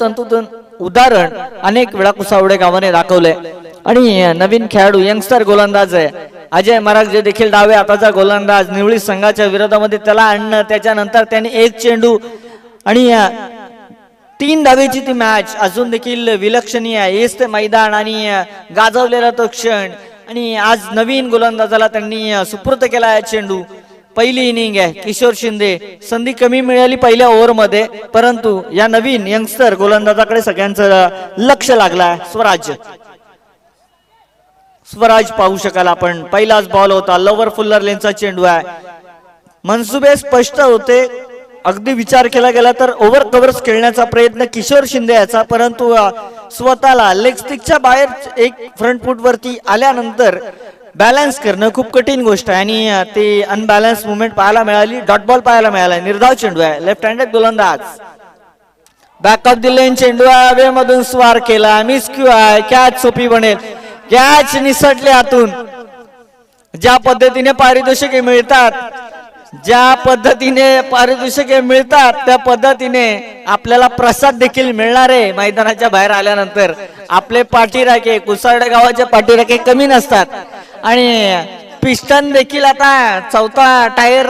तंतोतंत उदाहरण अनेक वेळा कुसावडे गावाने दाखवले। आणि नवीन खेळाडू यंगस्टर गोलंदाज आहे अजय मराग जे देखील डावे हाताचा गोलंदाज निवळी संघाच्या विरोधामध्ये त्याला आणणं, त्याच्यानंतर त्याने एक चेंडू आणि 3 धावेची ती मॅच अजून देखील विलक्षणीय आहे। हेच ते मैदान आणि गाजवलेला तो क्षण आणि आज नवीन गोलंदाजाला त्यांनी सुपूर्द केला आहे चेंडू। पहिली इनिंग आहे किशोर शिंदे, संधी कमी मिळाली पहिल्या ओव्हरमध्ये, परंतु या नवीन यंगस्टर गोलंदाजाकडे सगळ्यांचं लक्ष लागलं। स्वराज पाहू शकाल आपण, पहिलाच बॉल होता, लवर फुल्लर लेनचा चेंडू आहे। मनसुबे स्पष्ट होते, अगदी विचार केला गेला तर ओव्हर कव्हर्स खेळण्याचा प्रयत्न किशोर शिंदे याचा, परंतु स्वतःला लेग स्टिकच्या बाहेर एक फ्रंट फूट वरती आल्यानंतर बॅलन्स करणं खूप कठीण गोष्ट आहे आणि ते अनबॅलन्स मुवमेंट पाहायला मिळाली। डॉट बॉल पाहायला मिळाला, निर्धाव चेंडू आहे, लेफ्ट हँडेड गोलंदाज, बॅक ऑफ द लेन चेंडू आहे, मधून स्वार केला, मिसक्यू आहे, कॅच सोपी बनेल, कॅच निसटले आतून। ज्या पद्धतीने पारितोषिके मिळतात, ज्या पद्धतीने पारितोषिके मिळतात त्या पद्धतीने आपल्याला प्रसाद देखील मिळणार आहे। मैदानाच्या बाहेर आल्यानंतर आपले पाठीराखे, कुसारडे गावाचे पाठीराखे कमी नसतात आणि पिस्टन देखील आता चौथा टायर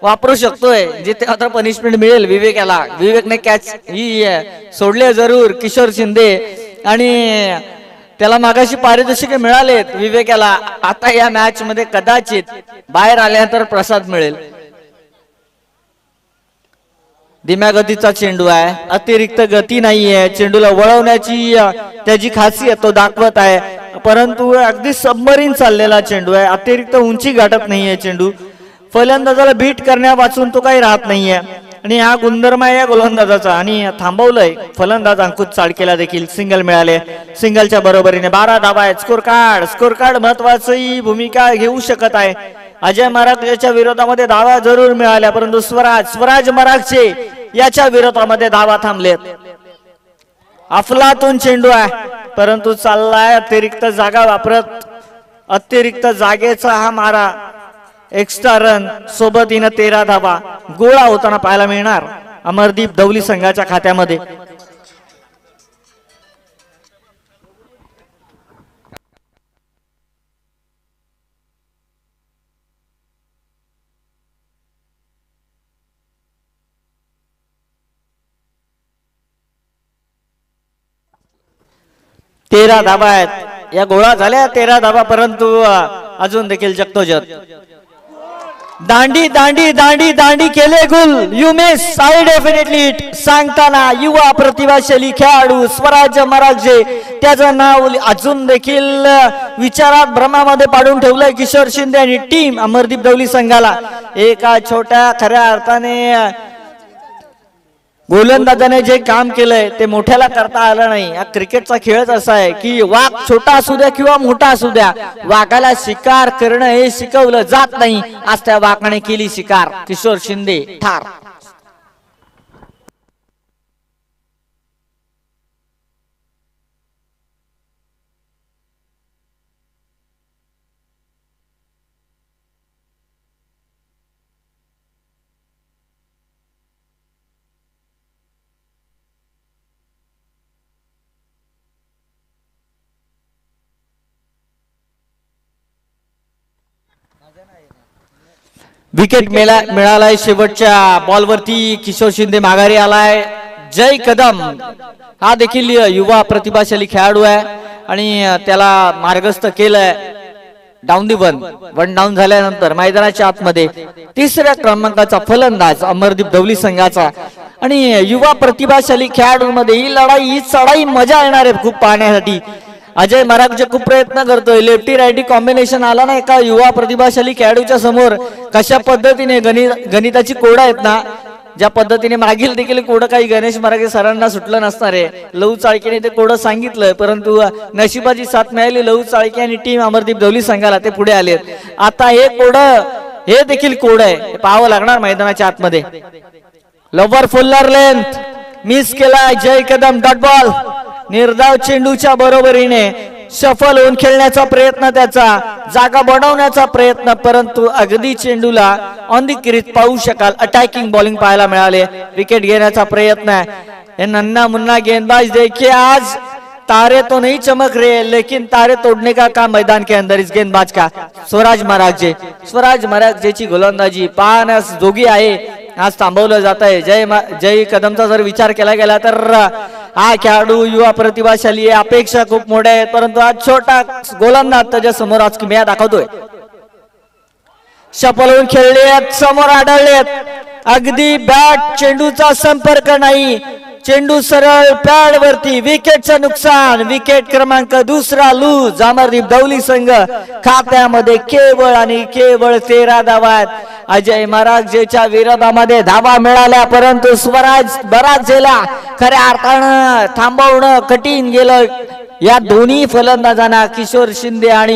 वापरू शकतोय, जिथे आता पनिशमेंट मिळेल विवेकाला। विवेकने कॅच ही सोडले जरूर किशोर शिंदे आणि त्याला मागाशी पारितोषिके मिळालेत विवेकाला। आता या मॅच मध्ये कदाचित बाहेर आल्यानंतर प्रसाद मिळेल। धीम्या गतीचा चेंडू आहे, अतिरिक्त गती नाहीये, चेंडूला वळवण्याची त्याची खासियत तो दाखवत आहे, परंतु अगदी सबमरीन चाललेला चेंडू आहे, अतिरिक्त उंची गाठत नाहीये चेंडू, फलंदाजाला बीट करण्यापासून तो काही राहत नाहीये आणि हा गुणधर्म आहे या गोलंदाजाचा आणि थांबवलंय फलंदाज अंकुश चाळकेला देखील सिंगल मिळाले। सिंगलच्या बरोबरीने 12 धावा आहेत। स्कोर कार्ड महत्वाची भूमिका घेऊ शकत आहे। अजय मराग याच्या विरोधामध्ये धावा जरूर मिळाल्या, परंतु स्वराज मरागचे याच्या विरोधामध्ये धावा थांबलेत। अफलातून चेंडू आहे, परंतु चाललाय अतिरिक्त जागा वापरत, अतिरिक्त जागेचा हा मारा, एक्स्ट्रा रन सोबत 13 धावा गोळा होताना पाहायला मिळणार अमरदीप दौली संघाच्या खात्यामध्ये। तेरा धावा आहेत, या गोळा झाल्या 13 धावा, परंतु अजून देखील जगतोजग दांडी दांडी दांडी दांडी केले गुल, you may say definitely it सांगताना युवा प्रतिभाशाली खेळाडू स्वराज मरागजे त्याचं नाव अजून देखील विचारात भ्रमामध्ये पाडून ठेवलंय किशोर शिंदे आणि टीम अमरदीप दौली संघाला। एका छोट्या खऱ्या अर्थाने गोलंदाजाने जे काम केलंय ते मोठ्याला करता आलं नाही। हा क्रिकेटचा खेळच असा आहे की वाघ छोटा असू द्या किंवा मोठा असू द्या, वाघाला शिकार करणं हे शिकवलं जात नाही। आज त्या वाघाने केली शिकार, किशोर शिंदे ठार। विकेट मिळालाय, शेवटच्या बॉलवरती किशोर शिंदे माघारी आलाय। जय कदम हा देखील युवा प्रतिभाशाली खेळाडू आहे आणि त्याला मार्गस्थ केलंय। डाऊन दी वन डाऊन झाल्यानंतर मैदानाच्या आतमध्ये 3ऱ्या क्रमांकाचा फलंदाज अमरदीप दौली संघाचा आणि युवा प्रतिभाशाली खेळाडूंमध्ये ही लढाई, ही चढाई मजा येणार आहे खूप पाहण्यासाठी। अजय मराग जे खूप प्रयत्न करतोय, लेफ्टी रायटी कॉम्बिनेशन आला ना एका युवा प्रतिभाशाली खेळाडूच्या समोर, कशा पद्धतीने गणिताची कोड आहेत ना, ज्या पद्धतीने मागील देखील कोड काही गणेश मरागे सरांना सुटलं नसणार आहे। लहू चाळकेने ते कोड सांगितलं, परंतु नशिबाची साथ मिळाली लहू चाळके आणि टीम अमरदीप दौली संघाला, ते पुढे आलेत। आता हे कोड, हे देखील कोड आहे, पाहावं लागणार मैदानाच्या आतमध्ये। लवर फुल्लर लेंथ मिस केला, जय कदम डॉट बॉल, निर्धाव चेंडूच्या बरोबरीने सफल होऊन खेळण्याचा प्रयत्न, त्याचा जागा बनवण्याचा प्रयत्न, परंतु अगदी चेंडूला ऑन दी क्रीज पाहू शकाल अटॅकिंग बॉलिंग पाहायला मिळाले. विकेट घेण्याचा प्रयत्न है. ये नन्ना मुन्ना गेंदबाज देखिए, आज तारे तो नहीं चमक रहे लेकिन तारे तोड़ने का काम मैदान के अंदर इस गेंदबाज का. स्वराज मरागजेची गोलंदाजी पाहण्यास जोगी आहे. आज थांबवलं जात आहे. जय कदमचा जर विचार केला गेला तर हा खेळाडू युवा प्रतिभाशाली आहे, अपेक्षा खूप मोठ्या आहेत, परंतु आज छोटा गोलंदाज त्याच्या समोर आज किमया दाखवतोय. सफल होऊन खेळले, समोर आढळलेत. अगदी बॅट चेंडूचा संपर्क नाही, चेंडू सरळ पॅड वरती. विकेटचं नुकसान. विकेट क्रमांक दुसरा लूज. अमरदीप दौली संघ खात्यामध्ये केवळ आणि केवळ 13 धावा आहेत. अजय मरागजेच्या विरोधामध्ये धावा मिळाल्या, परंतु स्वराज मरागजेला खऱ्या अर्थानं थांबवणं कठीण गेलं. या दोन्ही फलंदाजांना किशोर शिंदे आणि